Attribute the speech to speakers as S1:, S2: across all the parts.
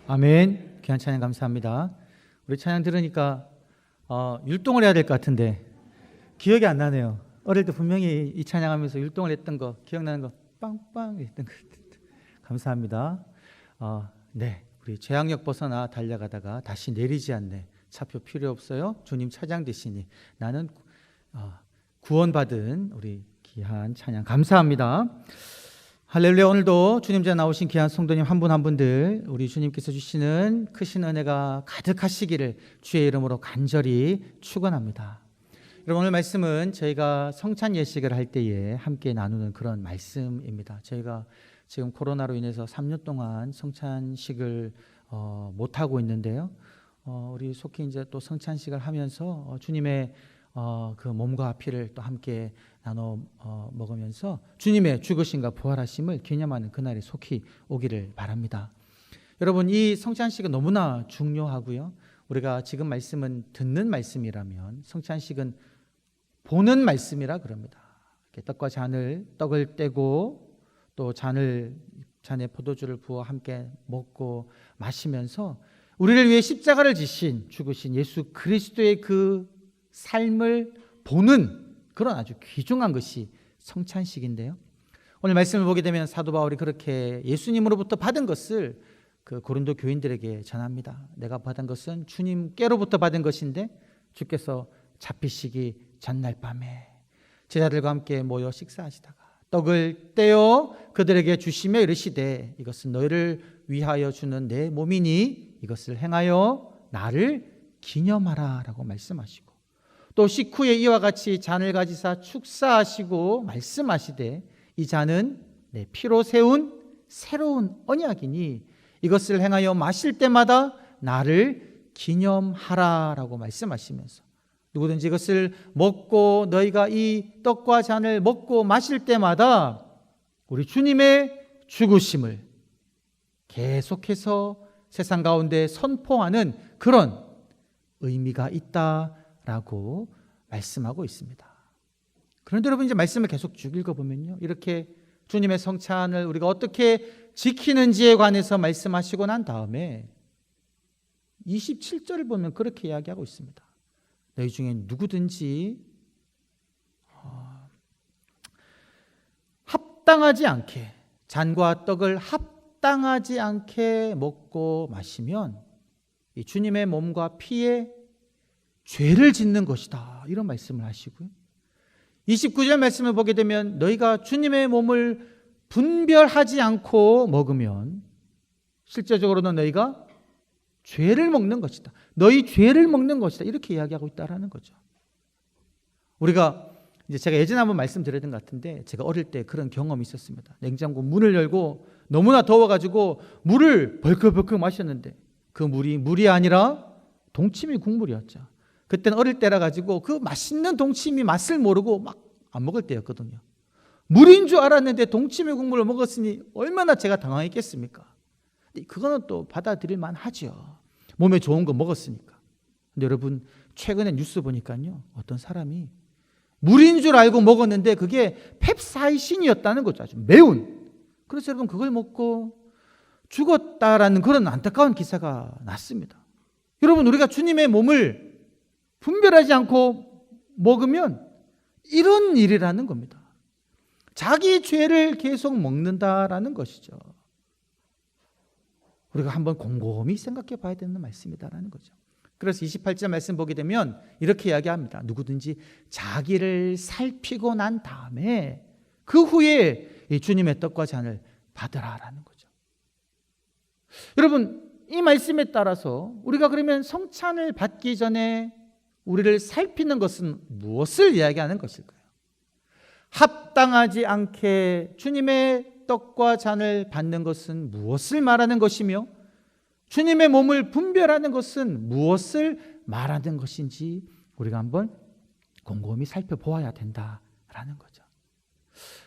S1: 아멘. 귀한 찬양 감사합니다. 우리 찬양 들으니까 율동을 해야 될 것 같은데 기억이 안 나네요. 어릴 때 분명히 이 찬양하면서 율동을 했던 거 기억나는 거 빵빵 했던 거 감사합니다. 네, 우리 죄악력 벗어나 달려가다가 다시 내리지 않네. 차표 필요 없어요. 주님 차장 되시니 나는 구원받은 우리 귀한 찬양 감사합니다. 할렐루야. 오늘도 주님 전에 나오신 귀한 성도님 한 분 한 분들 우리 주님께서 주시는 크신 은혜가 가득하시기를 주의 이름으로 간절히 축원합니다. 여러분, 오늘 말씀은 저희가 성찬 예식을 할 때에 함께 나누는 그런 말씀입니다. 저희가 지금 코로나로 인해서 3년 동안 성찬식을 못하고 있는데요. 우리 속히 이제 또 성찬식을 하면서 주님의 그 몸과 피를 또 함께 나눠 먹으면서 주님의 죽으심과 부활하심을 기념하는 그날이 속히 오기를 바랍니다. 여러분, 이 성찬식은 너무나 중요하고요. 우리가 지금 말씀은 듣는 말씀이라면 성찬식은 보는 말씀이라 그럽니다. 떡과 떡을 떼고 또 잔에 포도주를 부어 함께 먹고 마시면서 우리를 위해 십자가를 지신 죽으신 예수 그리스도의 그 삶을 보는 그런 아주 귀중한 것이 성찬식인데요. 오늘 말씀을 보게 되면 사도 바울이 그렇게 예수님으로부터 받은 것을 그 고린도 교인들에게 전합니다. 내가 받은 것은 주님께로부터 받은 것인데 주께서 잡히시기 전날 밤에 제자들과 함께 모여 식사하시다가 떡을 떼어 그들에게 주시며 이르시되 이것은 너희를 위하여 주는 내 몸이니 이것을 행하여 나를 기념하라 라고 말씀하시고 또 식후에 이와 같이 잔을 가지사 축사하시고 말씀하시되 이 잔은 내 피로 세운 새로운 언약이니 이것을 행하여 마실 때마다 나를 기념하라 라고 말씀하시면서 누구든지 이것을 먹고 너희가 이 떡과 잔을 먹고 마실 때마다 우리 주님의 죽으심을 계속해서 세상 가운데 선포하는 그런 의미가 있다라고 말씀하고 있습니다. 그런데 여러분, 이제 말씀을 계속 쭉 읽어보면요, 이렇게 주님의 성찬을 우리가 어떻게 지키는지에 관해서 말씀하시고 난 다음에 27절을 보면 그렇게 이야기하고 있습니다. 너희 중에 누구든지 합당하지 않게 잔과 떡을 합당하지 않게 먹고 마시면 이 주님의 몸과 피에 죄를 짓는 것이다 이런 말씀을 하시고요. 29절 말씀을 보게 되면 너희가 주님의 몸을 분별하지 않고 먹으면 실제적으로는 너희가 죄를 먹는 것이다. 너희 죄를 먹는 것이다. 이렇게 이야기하고 있다라는 거죠. 우리가 이제 제가 예전에 한번 말씀드렸던 것 같은데 제가 어릴 때 그런 경험이 있었습니다. 냉장고 문을 열고 너무나 더워가지고 물을 벌컥벌컥 마셨는데 그 물이 아니라 동치미 국물이었죠. 그때는 어릴 때라 가지고 그 맛있는 동치미 맛을 모르고 막 안 먹을 때였거든요. 물인 줄 알았는데 동치미 국물을 먹었으니 얼마나 제가 당황했겠습니까? 그거는 또 받아들일 만하죠. 몸에 좋은 거 먹었으니까. 근데 여러분, 최근에 뉴스 보니까요, 어떤 사람이 물인 줄 알고 먹었는데 그게 펩사이신이었다는 거죠. 아주 매운. 그래서 여러분, 그걸 먹고 죽었다라는 그런 안타까운 기사가 났습니다. 여러분, 우리가 주님의 몸을 분별하지 않고 먹으면 이런 일이라는 겁니다. 자기 죄를 계속 먹는다라는 것이죠. 우리가 한번 곰곰이 생각해 봐야 되는 말씀이다라는 거죠. 그래서 28절 말씀 보게 되면 이렇게 이야기합니다. 누구든지 자기를 살피고 난 다음에 그 후에 이 주님의 떡과 잔을 받으라라는 거죠. 여러분, 이 말씀에 따라서 우리가 그러면 성찬을 받기 전에 우리를 살피는 것은 무엇을 이야기하는 것일까요? 합당하지 않게 주님의 떡과 잔을 받는 것은 무엇을 말하는 것이며 주님의 몸을 분별하는 것은 무엇을 말하는 것인지 우리가 한번 곰곰이 살펴보아야 된다라는 거죠.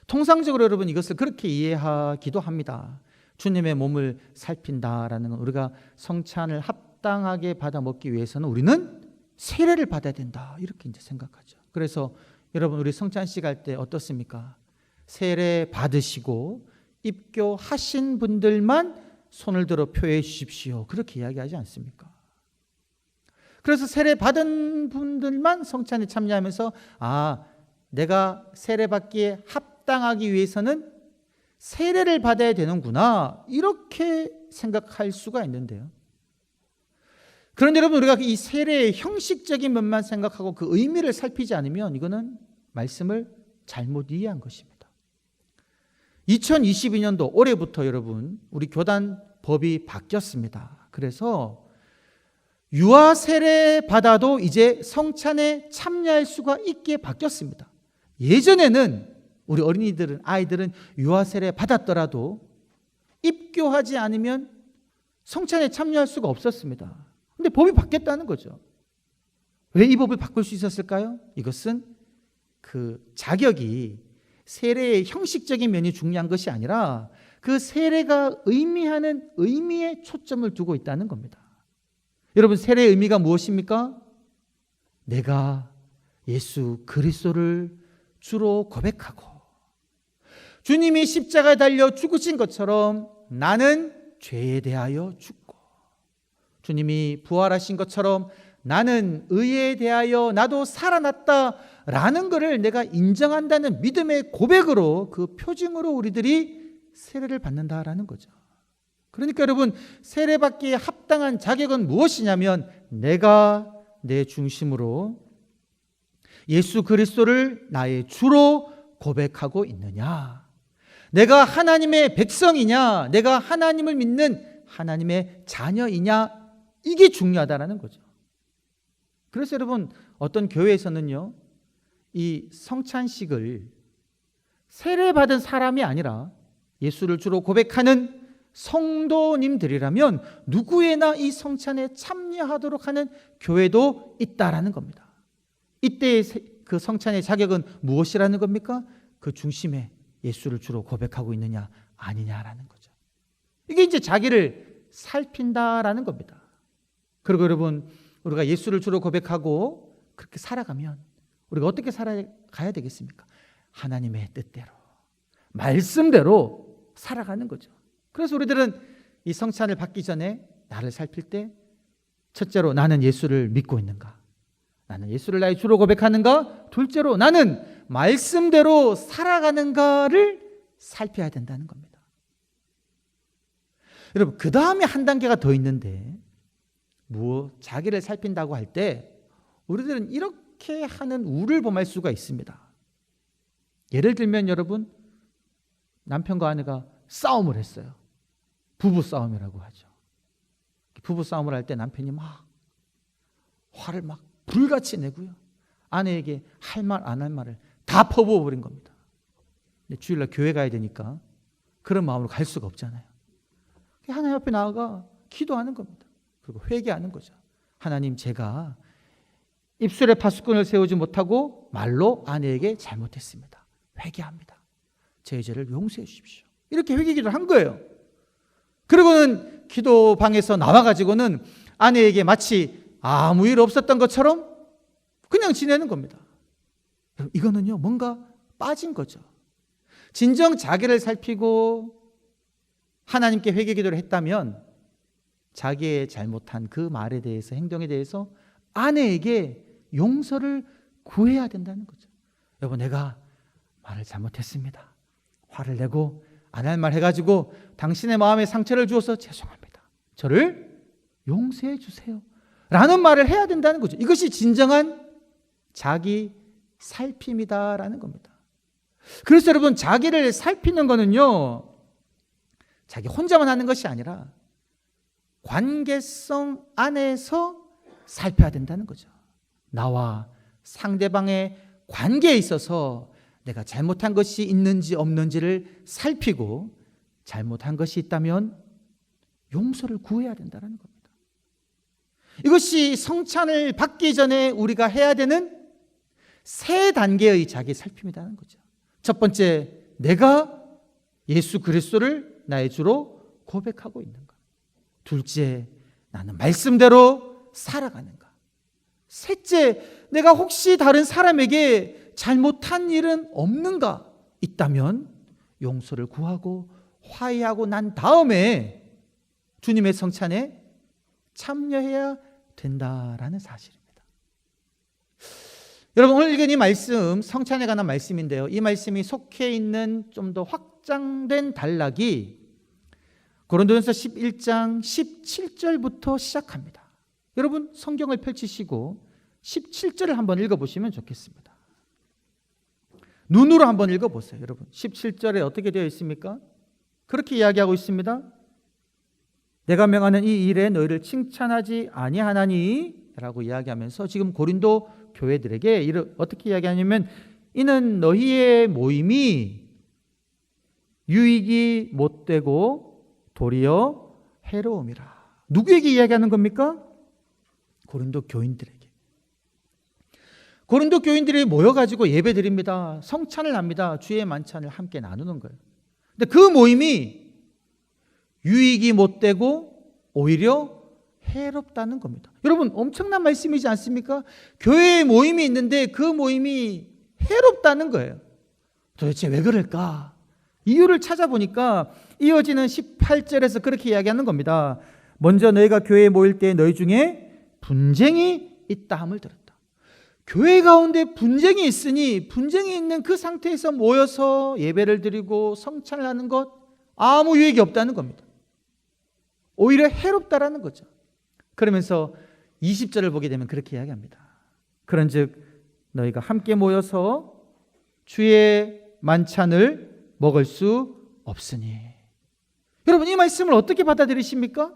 S1: 통상적으로 여러분 이것을 그렇게 이해하기도 합니다. 주님의 몸을 살핀다라는 건 우리가 성찬을 합당하게 받아 먹기 위해서는 우리는 세례를 받아야 된다 이렇게 이제 생각하죠. 그래서 여러분, 우리 성찬식 할 때 어떻습니까? 세례 받으시고 입교하신 분들만 손을 들어 표해 주십시오. 그렇게 이야기하지 않습니까? 그래서 세례 받은 분들만 성찬에 참여하면서 내가 세례 받기에 합당하기 위해서는 세례를 받아야 되는구나, 이렇게 생각할 수가 있는데요. 그런데 여러분, 우리가 이 세례의 형식적인 면만 생각하고 그 의미를 살피지 않으면 이거는 말씀을 잘못 이해한 것입니다. 2022년도 올해부터 여러분, 우리 교단 법이 바뀌었습니다. 그래서 유아 세례 받아도 이제 성찬에 참여할 수가 있게 바뀌었습니다. 예전에는 우리 아이들은 유아 세례 받았더라도 입교하지 않으면 성찬에 참여할 수가 없었습니다. 근데 법이 바뀌었다는 거죠. 왜 이 법을 바꿀 수 있었을까요? 이것은 그 자격이 세례의 형식적인 면이 중요한 것이 아니라 그 세례가 의미하는 의미에 초점을 두고 있다는 겁니다. 여러분, 세례의 의미가 무엇입니까? 내가 예수 그리스도를 주로 고백하고 주님이 십자가에 달려 죽으신 것처럼 나는 죄에 대하여 죽고 주님이 부활하신 것처럼 나는 의에 대하여 나도 살아났다라는 것을 내가 인정한다는 믿음의 고백으로, 그 표징으로 우리들이 세례를 받는다라는 거죠. 그러니까 여러분, 세례받기에 합당한 자격은 무엇이냐면 내가 내 중심으로 예수 그리스도를 나의 주로 고백하고 있느냐, 내가 하나님의 백성이냐, 내가 하나님을 믿는 하나님의 자녀이냐, 이게 중요하다는 거죠. 그래서 여러분, 어떤 교회에서는요, 이 성찬식을 세례받은 사람이 아니라 예수를 주로 고백하는 성도님들이라면 누구에나 이 성찬에 참여하도록 하는 교회도 있다라는 겁니다. 이때의 그 성찬의 자격은 무엇이라는 겁니까? 그 중심에 예수를 주로 고백하고 있느냐 아니냐라는 거죠. 이게 이제 자기를 살핀다라는 겁니다. 그리고 여러분, 우리가 예수를 주로 고백하고 그렇게 살아가면 우리가 어떻게 살아가야 되겠습니까? 하나님의 뜻대로, 말씀대로 살아가는 거죠. 그래서 우리들은 이 성찬을 받기 전에 나를 살필 때 첫째로 나는 예수를 믿고 있는가, 나는 예수를 나의 주로 고백하는가, 둘째로 나는 말씀대로 살아가는가를 살펴야 된다는 겁니다. 여러분, 그 다음에 한 단계가 더 있는데, 자기를 살핀다고 할 때 우리들은 이렇게 하는 우를 범할 수가 있습니다. 예를 들면 여러분, 남편과 아내가 싸움을 했어요. 부부 싸움이라고 하죠. 부부 싸움을 할 때 남편이 막 화를 막 불같이 내고요, 아내에게 할 말 안 할 말을 다 퍼부어 버린 겁니다. 근데 주일날 교회 가야 되니까 그런 마음으로 갈 수가 없잖아요. 하나님 앞에 나아가 기도하는 겁니다. 그리고 회개하는 거죠. 하나님, 제가 입술에 파수꾼을 세우지 못하고 말로 아내에게 잘못했습니다. 회개합니다. 제 죄를 용서해 주십시오. 이렇게 회개 기도를 한 거예요. 그리고는 기도방에서 나와가지고는 아내에게 마치 아무 일 없었던 것처럼 그냥 지내는 겁니다. 이거는요, 뭔가 빠진 거죠. 진정 자기를 살피고 하나님께 회개 기도를 했다면 자기의 잘못한 그 말에 대해서, 행동에 대해서 아내에게 용서를 구해야 된다는 거죠. 여보, 내가 말을 잘못했습니다. 화를 내고 안 할 말 해가지고 당신의 마음에 상처를 주어서 죄송합니다. 저를 용서해 주세요. 라는 말을 해야 된다는 거죠. 이것이 진정한 자기 살핌이다라는 겁니다. 그래서 여러분, 자기를 살피는 거는요, 자기 혼자만 하는 것이 아니라 관계성 안에서 살펴야 된다는 거죠. 나와 상대방의 관계에 있어서 내가 잘못한 것이 있는지 없는지를 살피고, 잘못한 것이 있다면 용서를 구해야 된다는 겁니다. 이것이 성찬을 받기 전에 우리가 해야 되는 세 단계의 자기 살핌이라는 거죠. 첫 번째, 내가 예수 그리스도를 나의 주로 고백하고 있는가. 둘째, 나는 말씀대로 살아가는가. 셋째, 내가 혹시 다른 사람에게 잘못한 일은 없는가. 있다면 용서를 구하고 화해하고 난 다음에 주님의 성찬에 참여해야 된다라는 사실입니다. 여러분, 오늘 읽은 이 말씀, 성찬에 관한 말씀인데요. 이 말씀이 속해 있는 좀 더 확장된 단락이 고린도전서 11장 17절부터 시작합니다. 여러분, 성경을 펼치시고 17절을 한번 읽어보시면 좋겠습니다. 눈으로 한번 읽어보세요. 여러분, 17절에 어떻게 되어 있습니까? 그렇게 이야기하고 있습니다. 내가 명하는 이 일에 너희를 칭찬하지 아니하나니 라고 이야기하면서 지금 고린도 교회들에게 어떻게 이야기하냐면, 이는 너희의 모임이 유익이 못되고 도리어 해로움이라. 누구에게 이야기하는 겁니까? 고린도 교인들에게. 고린도 교인들이 모여가지고 예배 드립니다. 성찬을 합니다. 주의 만찬을 함께 나누는 거예요. 근데 그 모임이 유익이 못되고 오히려 해롭다는 겁니다. 여러분, 엄청난 말씀이지 않습니까? 교회에 모임이 있는데 그 모임이 해롭다는 거예요. 도대체 왜 그럴까? 이유를 찾아보니까 이어지는 18절에서 그렇게 이야기하는 겁니다. 먼저 너희가 교회에 모일 때 너희 중에 분쟁이 있다 함을 들었다. 교회 가운데 분쟁이 있으니 분쟁이 있는 그 상태에서 모여서 예배를 드리고 성찬을 하는 것 아무 유익이 없다는 겁니다. 오히려 해롭다라는 거죠. 그러면서 20절을 보게 되면 그렇게 이야기합니다. 그런즉 너희가 함께 모여서 주의 만찬을 먹을 수 없으니. 여러분, 이 말씀을 어떻게 받아들이십니까?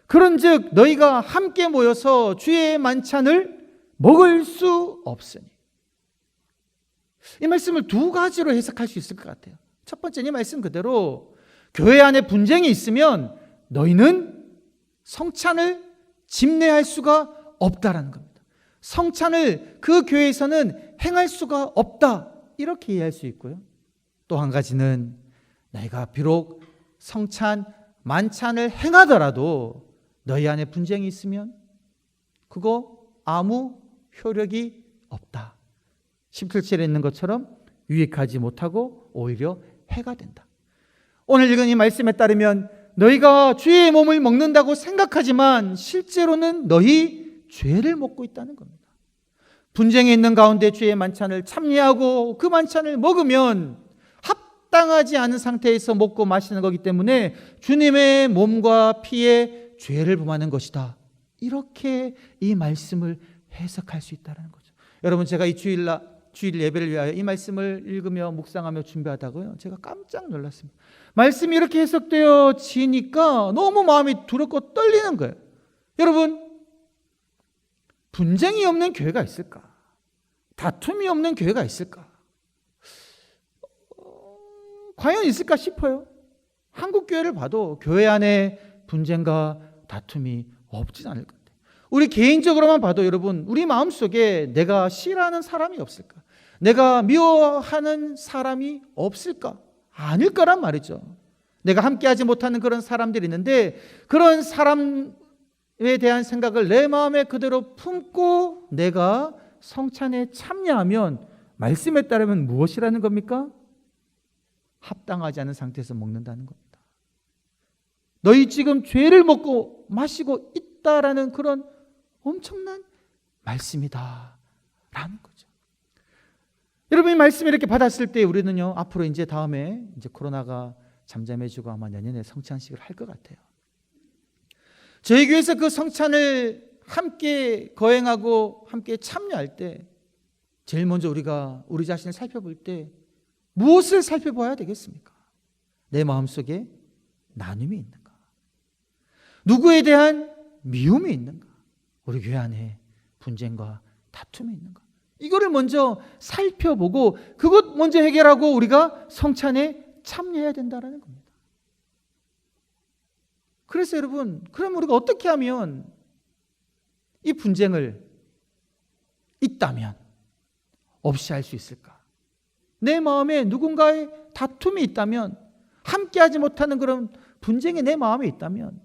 S1: 그런즉 너희가 함께 모여서 주의 만찬을 먹을 수 없으니. 이 말씀을 두 가지로 해석할 수 있을 것 같아요. 첫 번째는 이 말씀 그대로 교회 안에 분쟁이 있으면 너희는 성찬을 집례할 수가 없다라는 겁니다. 성찬을 그 교회에서는 행할 수가 없다, 이렇게 이해할 수 있고요. 또 한 가지는 너희가 비록 성찬, 만찬을 행하더라도 너희 안에 분쟁이 있으면 그거 아무 효력이 없다. 17절에 있는 것처럼 유익하지 못하고 오히려 해가 된다. 오늘 읽은 이 말씀에 따르면 너희가 주의 몸을 먹는다고 생각하지만 실제로는 너희 죄를 먹고 있다는 겁니다. 분쟁이 있는 가운데 주의 만찬을 참여하고 그 만찬을 먹으면 합당하지 않은 상태에서 먹고 마시는 거기 때문에 주님의 몸과 피에 죄를 범하는 것이다. 이렇게 이 말씀을 해석할 수 있다는 거죠. 여러분, 제가 이 주일 예배를 위하여 이 말씀을 읽으며 묵상하며 준비하다고요, 제가 깜짝 놀랐습니다. 말씀이 이렇게 해석되어지니까 너무 마음이 두렵고 떨리는 거예요. 여러분, 분쟁이 없는 교회가 있을까? 다툼이 없는 교회가 있을까? 과연 있을까 싶어요. 한국 교회를 봐도 교회 안에 분쟁과 다툼이 없진 않을 것 같아요. 우리 개인적으로만 봐도 여러분, 우리 마음속에 내가 싫어하는 사람이 없을까? 내가 미워하는 사람이 없을까? 아닐 거란 말이죠. 내가 함께하지 못하는 그런 사람들이 있는데 그런 사람에 대한 생각을 내 마음에 그대로 품고 내가 성찬에 참여하면 말씀에 따르면 무엇이라는 겁니까? 합당하지 않은 상태에서 먹는다는 겁니다. 너희 지금 죄를 먹고 마시고 있다라는 그런 엄청난 말씀이다 라는 거죠. 여러분, 이 말씀 이렇게 받았을 때 우리는요, 앞으로 이제 다음에 이제 코로나가 잠잠해지고 아마 내년에 성찬식을 할 것 같아요. 저희 교회에서 그 성찬을 함께 거행하고 함께 참여할 때 제일 먼저 우리가 우리 자신을 살펴볼 때 무엇을 살펴봐야 되겠습니까? 내 마음속에 나눔이 있는가? 누구에 대한 미움이 있는가? 우리 교회 안에 분쟁과 다툼이 있는가? 이거를 먼저 살펴보고 그것 먼저 해결하고 우리가 성찬에 참여해야 된다는 겁니다. 그래서 여러분, 그럼 우리가 어떻게 하면 이 분쟁을 있다면 없이 할 수 있을까? 내 마음에 누군가의 다툼이 있다면, 함께하지 못하는 그런 분쟁이 내 마음에 있다면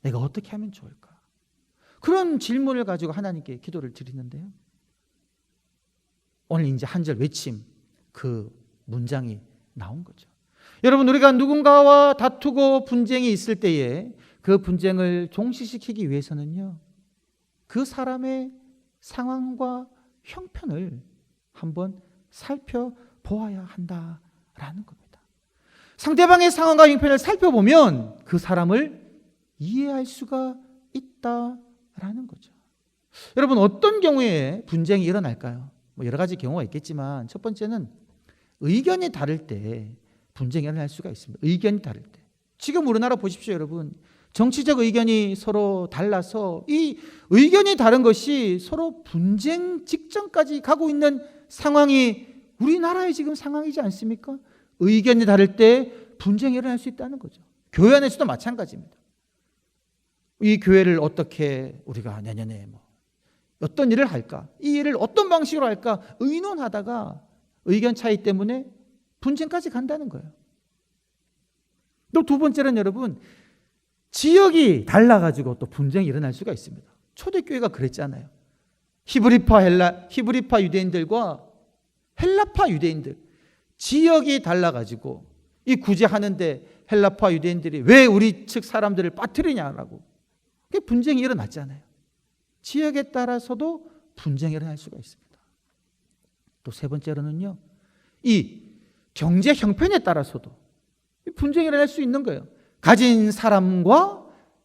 S1: 내가 어떻게 하면 좋을까? 그런 질문을 가지고 하나님께 기도를 드리는데요, 오늘 이제 한 절 외침, 그 문장이 나온 거죠. 여러분, 우리가 누군가와 다투고 분쟁이 있을 때에 그 분쟁을 종식시키기 위해서는요, 그 사람의 상황과 형편을 한번 살펴보아야 한다라는 겁니다. 상대방의 상황과 형편을 살펴보면 그 사람을 이해할 수가 있다라는 거죠. 여러분, 어떤 경우에 분쟁이 일어날까요? 여러 가지 경우가 있겠지만 첫 번째는 의견이 다를 때 분쟁이 일어날 수가 있습니다. 의견이 다를 때. 지금 우리나라 보십시오, 여러분. 정치적 의견이 서로 달라서 이 의견이 다른 것이 서로 분쟁 직전까지 가고 있는 상황이 우리나라의 지금 상황이지 않습니까? 의견이 다를 때 분쟁이 일어날 수 있다는 거죠. 교회 안에서도 마찬가지입니다. 이 교회를 어떻게 우리가 내년에 어떤 일을 할까? 이 일을 어떤 방식으로 할까? 의논하다가 의견 차이 때문에 분쟁까지 간다는 거예요. 또 두 번째는 여러분, 지역이 달라가지고 또 분쟁이 일어날 수가 있습니다. 초대교회가 그랬잖아요. 히브리파 유대인들과 헬라파 유대인들, 지역이 달라가지고 이 구제하는데 헬라파 유대인들이 왜 우리 측 사람들을 빠뜨리냐라고 분쟁이 일어났잖아요. 지역에 따라서도 분쟁이 일어날 수가 있습니다. 또 세 번째로는요, 이 경제 형편에 따라서도 분쟁이 일어날 수 있는 거예요. 가진 사람과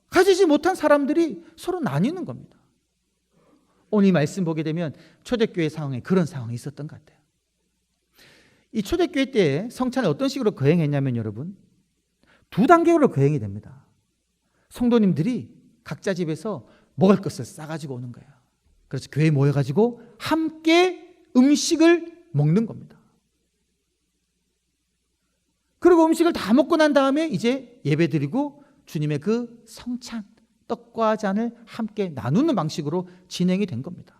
S1: 가지지 못한 사람들이 서로 나뉘는 겁니다. 오늘 이 말씀 보게 되면 초대교회 상황에 그런 상황이 있었던 것 같아요. 이 초대교회 때 성찬을 어떤 식으로 거행했냐면 여러분, 두 단계로 거행이 됩니다. 성도님들이 각자 집에서 먹을 것을 싸가지고 오는 거예요. 그래서 교회에 모여가지고 함께 음식을 먹는 겁니다. 그리고 음식을 다 먹고 난 다음에 이제 예배드리고 주님의 그 성찬, 떡과 잔을 함께 나누는 방식으로 진행이 된 겁니다.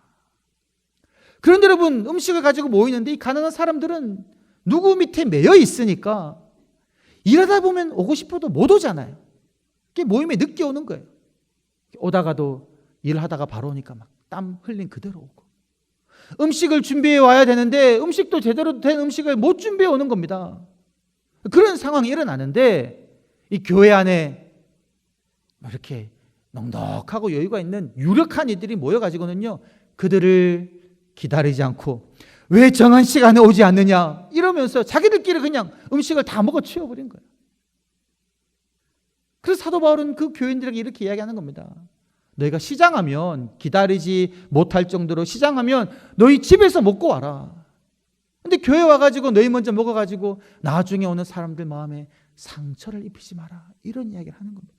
S1: 그런데 여러분, 음식을 가지고 모이는데 이 가난한 사람들은 누구 밑에 매여 있으니까 일하다 보면 오고 싶어도 못 오잖아요. 모임에 늦게 오는 거예요. 오다가도 일하다가 바로 오니까 막 땀 흘린 그대로 오고, 음식을 준비해 와야 되는데 음식도 제대로 된 음식을 못 준비해 오는 겁니다. 그런 상황이 일어나는데 이 교회 안에 이렇게 넉넉하고 여유가 있는 유력한 이들이 모여가지고는요, 그들을 기다리지 않고 왜 정한 시간에 오지 않느냐 이러면서 자기들끼리 그냥 음식을 다 먹어 치워버린 거예요. 그래서 사도 바울은 그 교인들에게 이렇게 이야기하는 겁니다. 너희가 시장하면, 기다리지 못할 정도로 시장하면 너희 집에서 먹고 와라. 근데 교회 와가지고 너희 먼저 먹어가지고 나중에 오는 사람들 마음에 상처를 입히지 마라, 이런 이야기를 하는 겁니다.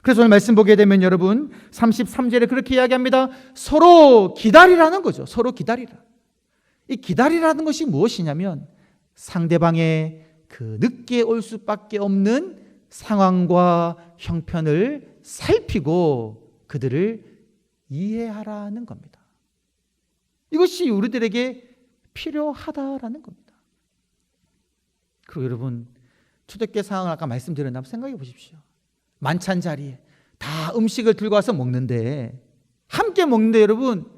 S1: 그래서 오늘 말씀 보게 되면 여러분 33절에 그렇게 이야기합니다. 서로 기다리라는 거죠. 서로 기다리라. 이 기다리라는 것이 무엇이냐면 상대방의 그 늦게 올 수밖에 없는 상황과 형편을 살피고 그들을 이해하라는 겁니다. 이것이 우리들에게 필요하다라는 겁니다. 그리고 여러분, 초대교회 상황을 아까 말씀드렸나 한번 생각해 보십시오. 만찬 자리에 다 음식을 들고 와서 먹는데, 함께 먹는데 여러분,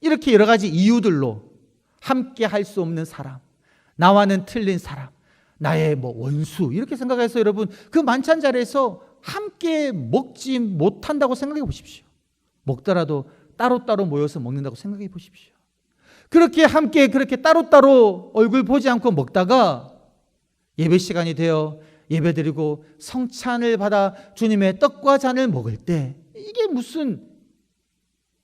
S1: 이렇게 여러 가지 이유들로 함께 할 수 없는 사람, 나와는 틀린 사람, 나의 원수, 이렇게 생각해서 여러분 그 만찬 자리에서 함께 먹지 못한다고 생각해 보십시오. 먹더라도 따로따로 모여서 먹는다고 생각해 보십시오. 그렇게 함께 그렇게 따로따로 얼굴 보지 않고 먹다가 예배 시간이 되어 예배드리고 성찬을 받아 주님의 떡과 잔을 먹을 때 이게 무슨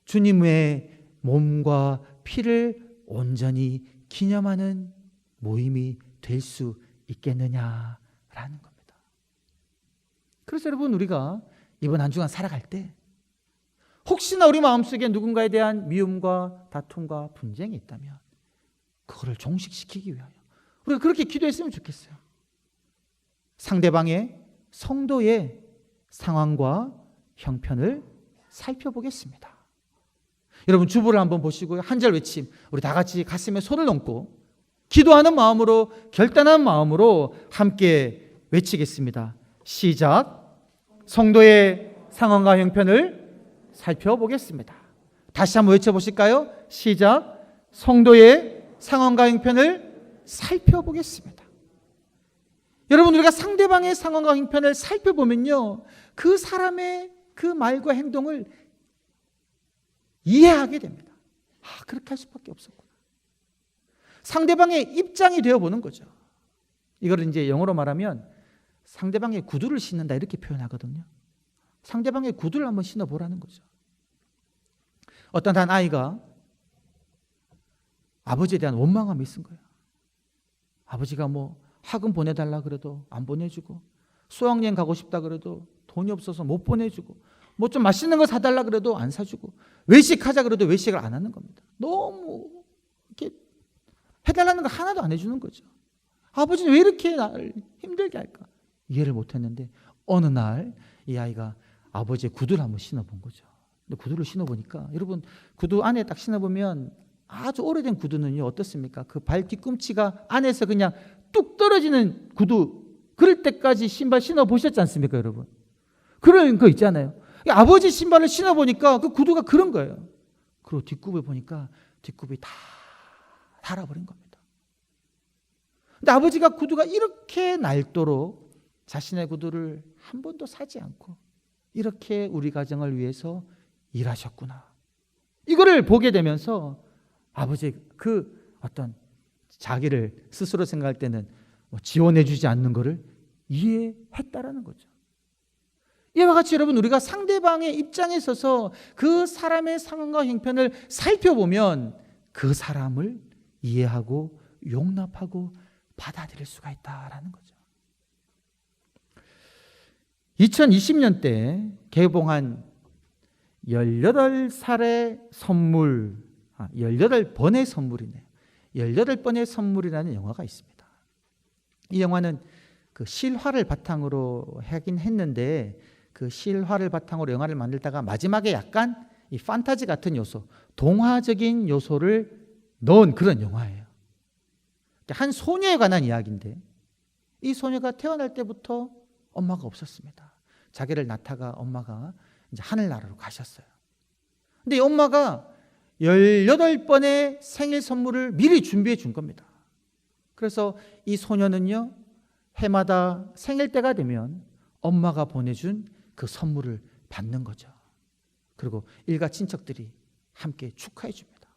S1: 주님의 몸과 피를 온전히 기념하는 모임이 될 수 있겠느냐라는 겁니다. 그래서 여러분, 우리가 이번 한 주간 살아갈 때 혹시나 우리 마음속에 누군가에 대한 미움과 다툼과 분쟁이 있다면 그거를 종식시키기 위하여 우리가 그렇게 기도했으면 좋겠어요. 상대방의 성도의 상황과 형편을 살펴보겠습니다. 여러분, 주보를 한번 보시고 한 절 외침, 우리 다 같이 가슴에 손을 얹고 기도하는 마음으로, 결단하는 마음으로 함께 외치겠습니다. 시작. 성도의 상황과 형편을 살펴보겠습니다. 다시 한번 외쳐보실까요? 시작. 성도의 상황과 형편을 살펴보겠습니다. 여러분, 우리가 상대방의 상황과 형편을 살펴보면요, 그 사람의 그 말과 행동을 이해하게 됩니다. 그렇게 할 수밖에 없었구나. 상대방의 입장이 되어보는 거죠. 이걸 이제 영어로 말하면 상대방의 구두를 신는다 이렇게 표현하거든요. 상대방의 구두를 한번 신어보라는 거죠. 어떤 한 아이가 아버지에 대한 원망함이 있은 거예요. 아버지가 뭐 학원 보내달라 그래도 안 보내주고, 수학여행 가고 싶다 그래도 돈이 없어서 못 보내주고, 뭐 좀 맛있는 거 사달라 그래도 안 사주고, 외식하자 그래도 외식을 안 하는 겁니다. 너무 이렇게 해달라는 거 하나도 안 해주는 거죠. 아버지는 왜 이렇게 나를 힘들게 할까? 이해를 못했는데 어느 날 이 아이가 아버지의 구두를 한번 신어본 거죠. 근데 구두를 신어보니까, 여러분, 구두 안에 딱 신어보면 아주 오래된 구두는요 어떻습니까? 그 발 뒤꿈치가 안에서 그냥 뚝 떨어지는 구두, 그럴 때까지 신발 신어보셨지 않습니까, 여러분? 그런 거 있잖아요. 아버지 신발을 신어보니까 그 구두가 그런 거예요. 그리고 뒷굽을 보니까 뒷굽이 다 닳아버린 겁니다. 근데 아버지가 구두가 이렇게 낡도록 자신의 구두를 한 번도 사지 않고 이렇게 우리 가정을 위해서 일하셨구나. 이거를 보게 되면서 아버지의 그 어떤 자기를 스스로 생각할 때는 지원해 주지 않는 것을 이해했다라는 거죠. 이와 같이 여러분, 우리가 상대방의 입장에 서서 그 사람의 상황과 형편을 살펴보면 그 사람을 이해하고 용납하고 받아들일 수가 있다라는 거죠. 2020년 때 개봉한 18살의 선물, 18번의 선물이네요. 18번의 선물이라는 영화가 있습니다. 이 영화는 그 실화를 바탕으로 하긴 했는데, 그 실화를 바탕으로 영화를 만들다가 마지막에 약간 이 판타지 같은 요소, 동화적인 요소를 넣은 그런 영화예요. 한 소녀에 관한 이야기인데, 이 소녀가 태어날 때부터 엄마가 없었습니다. 자기를 낳다가 엄마가 이제 하늘나라로 가셨어요. 근데 이 엄마가 18번의 생일 선물을 미리 준비해 준 겁니다. 그래서 이 소녀는요, 해마다 생일 때가 되면 엄마가 보내준 그 선물을 받는 거죠. 그리고 일가 친척들이 함께 축하해 줍니다.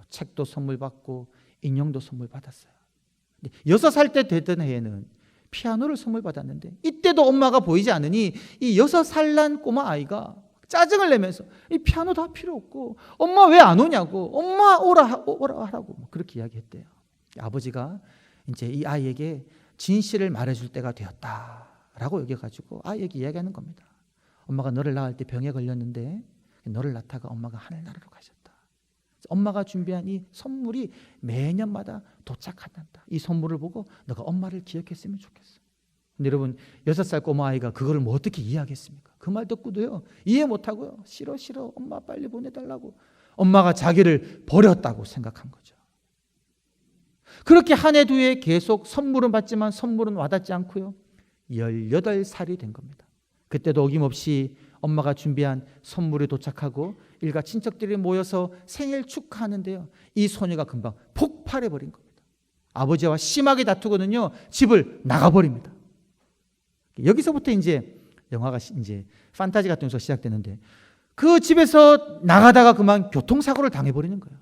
S1: 책도 선물 받고 인형도 선물 받았어요. 6살 때 되던 해에는 피아노를 선물 받았는데, 이때도 엄마가 보이지 않으니 이 6살 난 꼬마 아이가 짜증을 내면서 이 피아노 다 필요 없고 엄마 왜 안 오냐고, 엄마 오라 하라고 그렇게 이야기했대요. 아버지가 이제 이 아이에게 진실을 말해줄 때가 되었다라고 여겨가지고 아이에게 이야기하는 겁니다. 엄마가 너를 낳을 때 병에 걸렸는데 너를 낳다가 엄마가 하늘나라로 가셨다. 엄마가 준비한 이 선물이 매년마다 도착한다. 이 선물을 보고 너가 엄마를 기억했으면 좋겠어. 근데 여러분, 6살 꼬마아이가 그거를 뭐 어떻게 이해하겠습니까? 그 말 듣고도요 이해 못하고요, 싫어 엄마 빨리 보내달라고, 엄마가 자기를 버렸다고 생각한 거죠. 그렇게 한 해 두 해 계속 선물은 받지만 선물은 와닿지 않고요, 18살이 된 겁니다. 그때도 어김없이 엄마가 준비한 선물이 도착하고 일가 친척들이 모여서 생일 축하하는데요, 이 소녀가 금방 폭발해버린 겁니다. 아버지와 심하게 다투고는요 집을 나가버립니다. 여기서부터 이제 영화가 이제 판타지 같은 요소가 시작되는데, 그 집에서 나가다가 그만 교통사고를 당해버리는 거예요.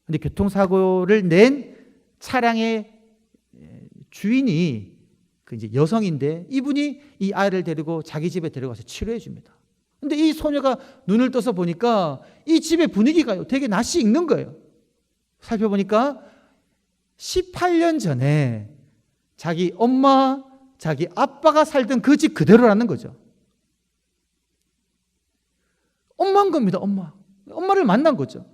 S1: 근데 교통사고를 낸 차량의 주인이 그 이제 여성인데, 이분이 이 아이를 데리고 자기 집에 데려가서 치료해 줍니다. 근데 이 소녀가 눈을 떠서 보니까 이 집의 분위기가요 되게 낯이 익는 거예요. 살펴보니까 18년 전에 자기 엄마, 자기 아빠가 살던 그 집 그대로라는 거죠. 엄마인 겁니다. 엄마를 만난 거죠.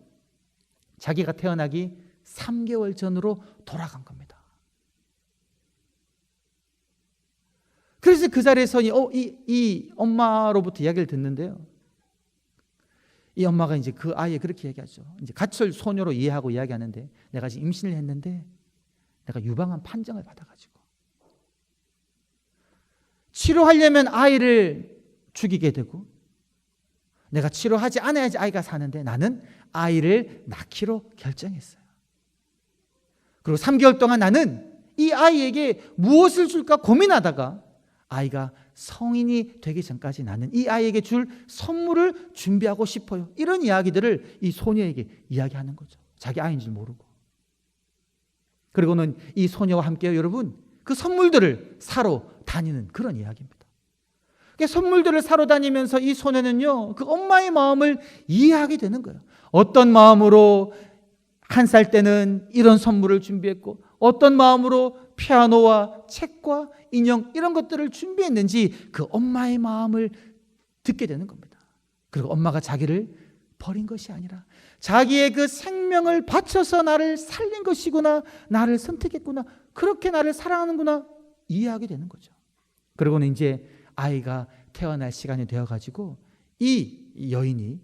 S1: 자기가 태어나기 3개월 전으로 돌아간 겁니다. 그래서 그 자리에서 이 엄마로부터 이야기를 듣는데요, 이 엄마가 이제 그 아이에 그렇게 얘기하죠. 이제 가출 소녀로 이해하고 이야기하는데, 내가 지금 임신을 했는데 내가 유방암 판정을 받아가지고 치료하려면 아이를 죽이게 되고, 내가 치료하지 않아야지 아이가 사는데 나는 아이를 낳기로 결정했어요. 그리고 3개월 동안 나는 이 아이에게 무엇을 줄까 고민하다가 아이가 성인이 되기 전까지 나는 이 아이에게 줄 선물을 준비하고 싶어요. 이런 이야기들을 이 소녀에게 이야기하는 거죠. 자기 아이인 줄 모르고. 그리고는 이 소녀와 함께 여러분 그 선물들을 사러 다니는 그런 이야기입니다. 선물들을 사러 다니면서 이 소녀는요, 그 엄마의 마음을 이해하게 되는 거예요. 어떤 마음으로 한 살 때는 이런 선물을 준비했고 어떤 마음으로 피아노와 책과 인형 이런 것들을 준비했는지 그 엄마의 마음을 듣게 되는 겁니다. 그리고 엄마가 자기를 버린 것이 아니라 자기의 그 생명을 바쳐서 나를 살린 것이구나, 나를 선택했구나, 그렇게 나를 사랑하는구나 이해하게 되는 거죠. 그리고는 이제 아이가 태어날 시간이 되어가지고 이 여인이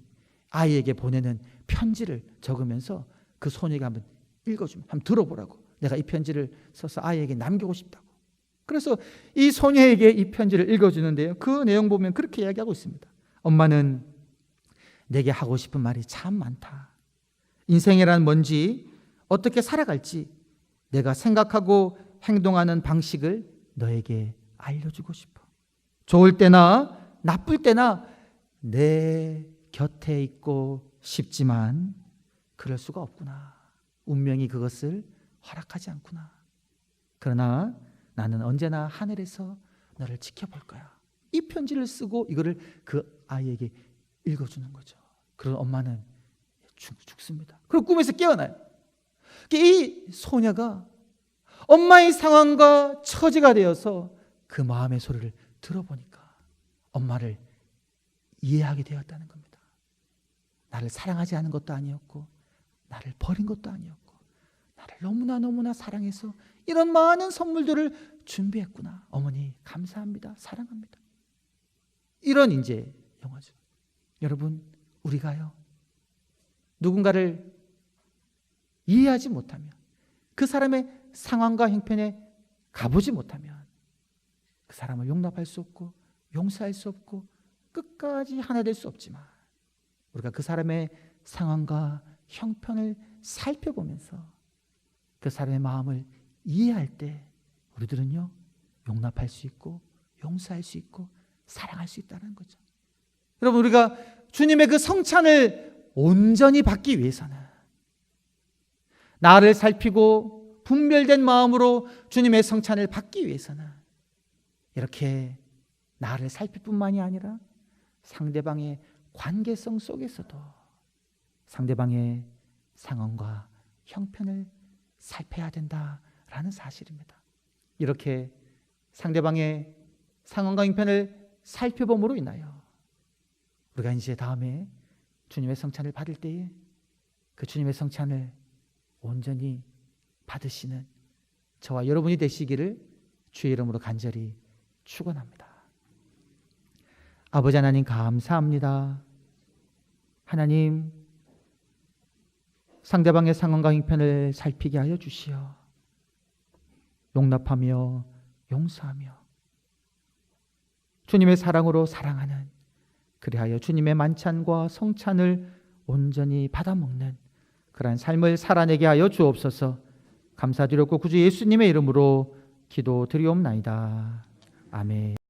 S1: 아이에게 보내는 편지를 적으면서 그 소녀에게 한번 읽어주면, 한번 들어보라고, 내가 이 편지를 써서 아이에게 남기고 싶다고. 그래서 이 소녀에게 이 편지를 읽어주는데요, 그 내용 보면 그렇게 이야기하고 있습니다. 엄마는 내게 하고 싶은 말이 참 많다. 인생이란 뭔지, 어떻게 살아갈지 내가 생각하고 행동하는 방식을 너에게 알려주고 싶어. 좋을 때나 나쁠 때나 내 곁에 있고 싶지만 그럴 수가 없구나. 운명이 그것을 허락하지 않구나. 그러나 나는 언제나 하늘에서 너를 지켜볼 거야. 이 편지를 쓰고 이거를 그 아이에게 읽어주는 거죠. 그런 엄마는 죽습니다. 그리고 꿈에서 깨어나요. 이 소녀가 엄마의 상황과 처지가 되어서 그 마음의 소리를 들어보니까 엄마를 이해하게 되었다는 겁니다. 나를 사랑하지 않은 것도 아니었고 나를 버린 것도 아니었고 나를 너무나 사랑해서 이런 많은 선물들을 준비했구나. 어머니 감사합니다. 사랑합니다. 이런 이제 영화죠. 여러분, 우리가요, 누군가를 이해하지 못하면, 그 사람의 상황과 형편에 가보지 못하면 그 사람을 용납할 수 없고 용서할 수 없고 끝까지 하나 될 수 없지만, 우리가 그 사람의 상황과 형편을 살펴보면서 그 사람의 마음을 이해할 때 우리들은요, 용납할 수 있고 용서할 수 있고 사랑할 수 있다는 거죠. 여러분, 우리가 주님의 그 성찬을 온전히 받기 위해서는, 나를 살피고 분별된 마음으로 주님의 성찬을 받기 위해서는 이렇게 나를 살필 뿐만이 아니라 상대방의 관계성 속에서도 상대방의 상황과 형편을 살펴야 된다라는 사실입니다. 이렇게 상대방의 상황과 형편을 살펴봄으로 인하여 우리가 이제 다음에 주님의 성찬을 받을 때에 그 주님의 성찬을 온전히 받으시는 저와 여러분이 되시기를 주의 이름으로 간절히 축원합니다. 아버지 하나님 감사합니다. 하나님, 상대방의 상황과 형편을 살피게 하여 주시어 용납하며 용서하며 주님의 사랑으로 사랑하는, 그리하여 주님의 만찬과 성찬을 온전히 받아먹는 그러한 삶을 살아내게 하여 주옵소서. 감사드렸고 구주 예수님의 이름으로 기도드리옵나이다. 아멘.